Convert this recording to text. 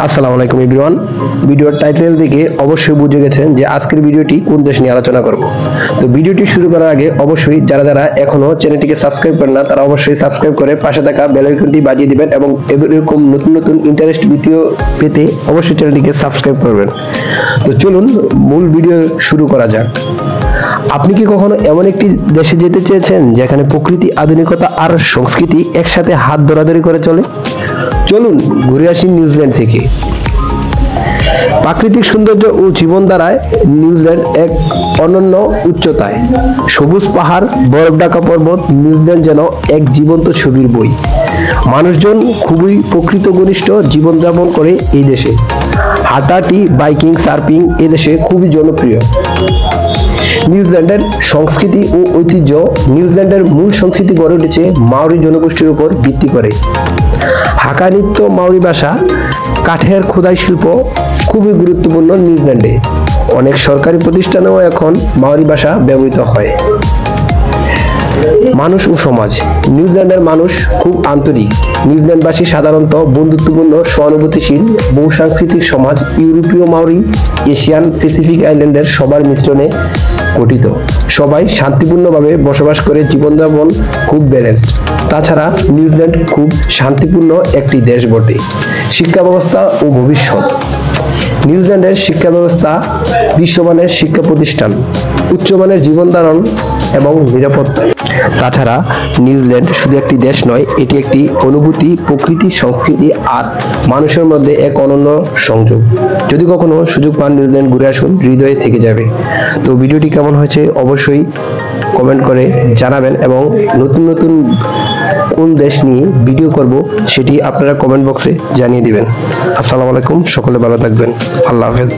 আসসালামু আলাইকুম এভরিওয়ান। ভিডিওর টাইটেল দেখে অবশ্যই বুঝে গেছেন যে আজকের ভিডিওটি কোন দেশ নিয়ে আলোচনা করব। তো ভিডিওটি শুরু করার আগে অবশ্যই যারা এখনো চ্যানেলটিকে সাবস্ক্রাইব করেন না তারা অবশ্যই সাবস্ক্রাইব করে পাশে থাকা বেল আইকনটি বাজিয়ে দিবেন এবং এরকম নতুন ইন্টারেস্ট ভিডিও পেতে অবশ্যই চ্যানেলটিকে সাবস্ক্রাইব করবেন। তো চলুন মূল ভিডিও শুরু করা যাক। আপনি কি কখনো এমন একটি দেশে যেতে চেয়েছেন যেখানে প্রকৃতি, আধুনিকতা আর সংস্কৃতি একসাথে হাত ধরাধরি করে চলে? চলুন ঘুরে আসি নিউজিল্যান্ড থেকে। প্রাকৃতিক সৌন্দর্য ও জীবনধারায় নিউজিল্যান্ড এক অনন্য উচ্চতায়। সবুজ পাহাড়, বরফ ঢাকা পর্বত, নিউজিল্যান্ড যেন এক জীবন্ত ছবির বই। মানুষজন খুবই প্রকৃত ঘনিষ্ঠ জীবনযাপন করে এই দেশে। হাঁটাহাঁটি, বাইকিং, সার্ফিং এদেশে খুবই জনপ্রিয়। নিউজিল্যান্ডের সংস্কৃতি ও ঐতিহ্য। নিউজিল্যান্ডের মূল সংস্কৃতি গড়ে উঠেছে মাওরি জনগোষ্ঠীর উপর ভিত্তি করে। হাকা নৃত্য, মাওরি ভাষা, কাঠের খোদাই শিল্প খুবই গুরুত্বপূর্ণ নিউজিল্যান্ডে। অনেক সরকারি প্রতিষ্ঠানেও এখন মাওরি ভাষা ব্যবহৃত হয়। মানুষ ও সমাজ। নিউজিল্যান্ডের মানুষ খুব আন্তরিক। নিউজিল্যান্ডবাসী সাধারণত বন্ধুত্বপূর্ণ, সহানুভূতিশীল, বহুসাংস্কৃতিক সমাজ। ইউরোপীয় মাওরি, এশিয়ান প্যাসিফিক আইল্যান্ডের সবার মিশ্রণে গঠিত। সবাই শান্তিপূর্ণভাবে বসবাস করে, জীবনযাপন খুব ব্যালেন্সড। তাছাড়া নিউজিল্যান্ড খুব শান্তিপূর্ণ একটি দেশ বটে। শিক্ষা ব্যবস্থা ও ভবিষ্যৎ। নিউজিল্যান্ডের শিক্ষা ব্যবস্থা বিশ্বমানের শিক্ষা প্রতিষ্ঠান, উচ্চমানের জীবনধারণ এবং নিরাপত্তা। তাছাড়া নিউজিল্যান্ড শুধু একটি দেশ নয়, এটি একটি অনুভূতি, প্রকৃতি, সংস্কৃতি আর মানুষের মধ্যে এক অনন্য সংযোগ। যদি কখনো সুযোগ পান নিউজিল্যান্ড ঘুরে আসুন, হৃদয়ে থেকে যাবে। তো ভিডিওটি কেমন হয়েছে অবশ্যই কমেন্ট করে জানাবেন এবং নতুন কোন দেশ নিয়ে ভিডিও করব সেটি আপনারা কমেন্ট বক্সে জানিয়ে দিবেন। আসসালামু আলাইকুম, সকলে ভালো থাকবেন। আল্লাহ হাফেজ।